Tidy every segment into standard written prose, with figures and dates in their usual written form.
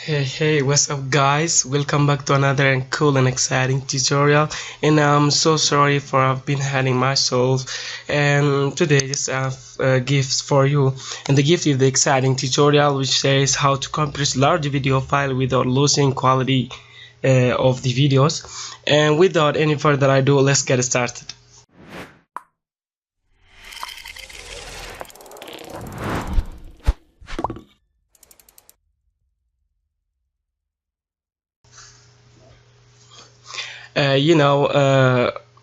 Hey, what's up guys? Welcome back to another and cool and exciting tutorial. And I'm so sorry for I've been hiding myself. And today just have gifts for you. And the gift is the exciting tutorial which says how to compress large video file without losing quality of the videos. And without any further ado, let's get started.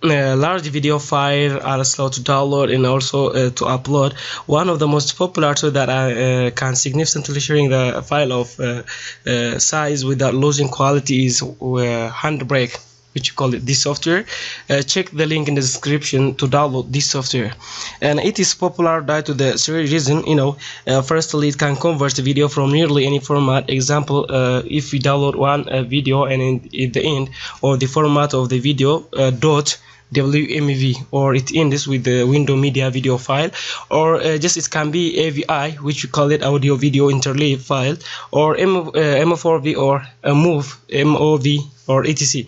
Large video files are slow to download and also to upload. One of the most popular tools that can significantly shrink the file of size without losing quality is Handbrake, which you call it this software. Check the link in the description to download this software. And it is popular due to the reason, firstly it can convert the video from nearly any format. Example, if we download one video and in the end or the format of the video .wmv, or it ends with the window media video file, or just it can be AVI, which you call it audio video interleave file, or M4V or MOV or etc.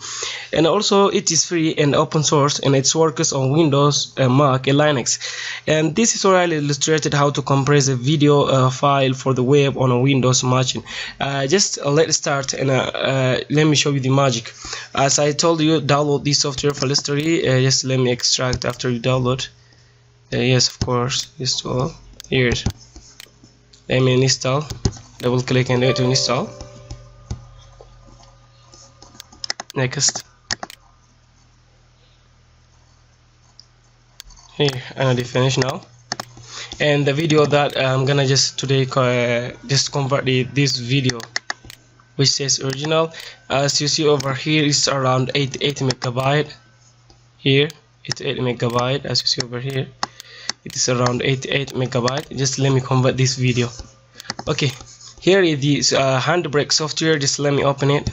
And also it is free and open source, and it works on Windows, Mac and Linux. And this is already illustrated how to compress a video file for the web on a Windows machine. Let's start, and let me show you the magic. As I told you, download this software for history. Just let me extract after you download. Yes, of course, install. Here, let me install. Double click and it will install. Next. Here, I already finished now. And the video that I'm gonna just today just convert this video, which says original. As you see over here, it's around 88 megabyte. Here it's 8 megabyte. As you see over here, it is around 88 megabyte. Just let me convert this video. Okay, here is this Handbrake software. Just let me open it.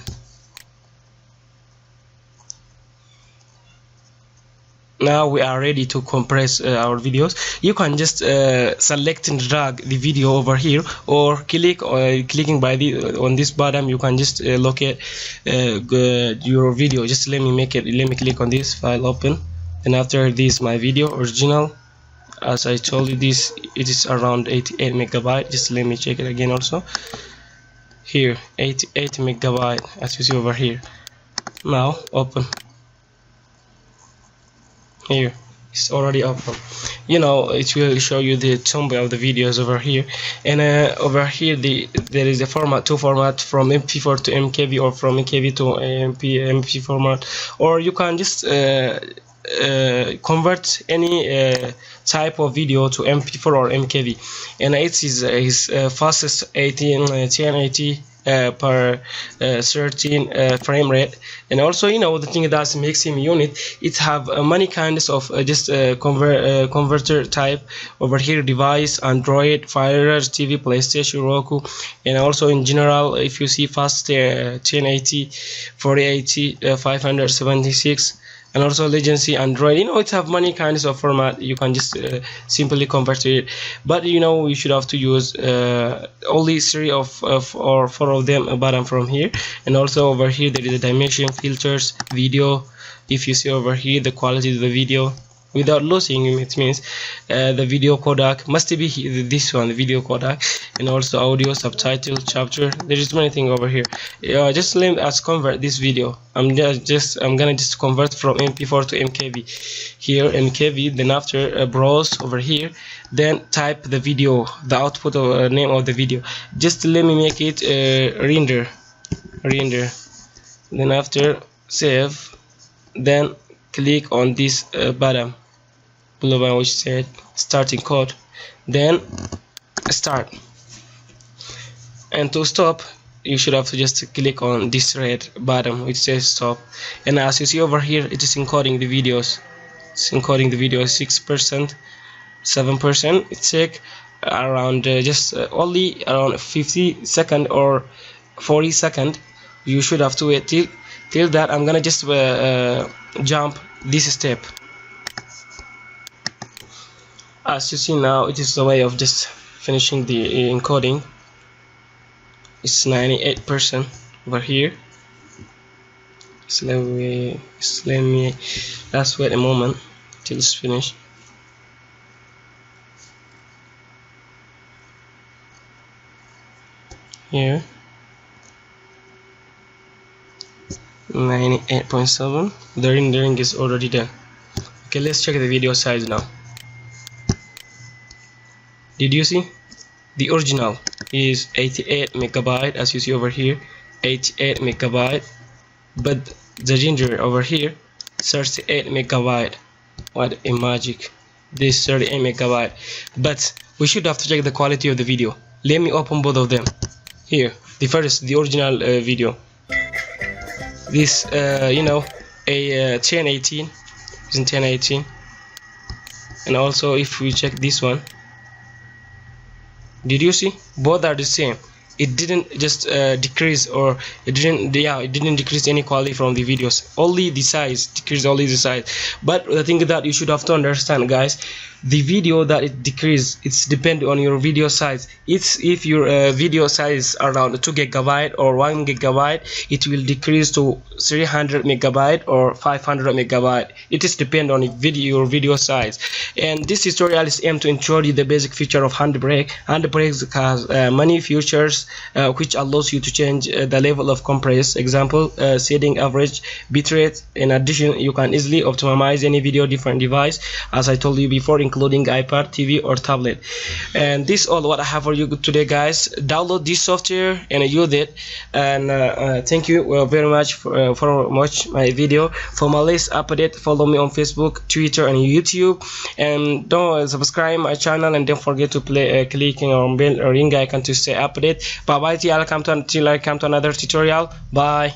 Now we are ready to compress our videos. You can just select and drag the video over here, or clicking by on this button you can just locate your video. Just let me click on this file, open, and after this my video original. As I told you, it is around 88 megabyte. Just let me check it again also. Here 88 megabyte, as you see over here. Now open. Here it's already open. It will show you the thumbnail of the videos over here, and over here there is a two format, from MP4 to MKV, or from MKV to MP format, or you can just convert any type of video to MP4 or MKV, and it is fastest 1080 per 13 frame rate. And also, the thing that makes him unique, it have many kinds of converter type over here: device, Android, Fire TV, PlayStation, Roku. And also in general, if you see fast 1080, 4080, 576, and also legacy Android, it have many kinds of format. You can just simply convert to it, but you should have to use only 3 or 4 of them button from here. And also over here there is a dimension, filters, video. If you see over here the quality of the video without losing, it means the video codec must be this one, the video codec, and also audio, subtitle, chapter. There is many things over here. Just let us convert this video. I'm gonna just convert from MP4 to MKV. Here MKV, then after browse over here, then type the video, the output of name of the video. Just let me make it render. Then after save, then click on this button below one which said starting code, then start. And to stop, you should have to just click on this red button which says stop. And as you see over here, it is encoding the videos. It's encoding the video 6%, 7%. It takes around only around 50 seconds or 40 seconds. You should have to wait till that. I'm gonna just jump this step. As you see now, it is the way of just finishing the encoding. it's 98% over here. So let me let's wait a moment till it's finished. Here 98.7. the rendering is already done. Okay, let's check the video size now. Did you see? The original is 88 megabyte, as you see over here, 88 megabyte, but the render over here 38 megabyte. What a magic! This 38 megabyte, but we should have to check the quality of the video. Let me open both of them. Here, the original video. This you know, a 1080 is in 1080, and also if we check this one, did you see? Both are the same. It didn't just decrease, or it didn't decrease any quality from the videos. Only the size decreased, only the size. But the thing that you should have to understand, guys, the video that it decreased, it's depend on your video size. If your video size around 2 gigabyte or 1 gigabyte, it will decrease to 300 megabyte or 500 megabyte. It is depend on your video size. And this tutorial is aimed to introduce you the basic feature of Handbrake. Handbrake has many features which allows you to change the level of compress, example, setting average bitrate. In addition, you can easily optimize any video different device, as I told you before, including iPad, TV or tablet. And this all what I have for you today, guys. Download this software and use it. And thank you very much for watching my video. For my latest update, follow me on Facebook, Twitter and YouTube, and don't subscribe my channel, and don't forget to clicking on bell or ring icon to stay updated. Bye bye till I come to another tutorial. Bye.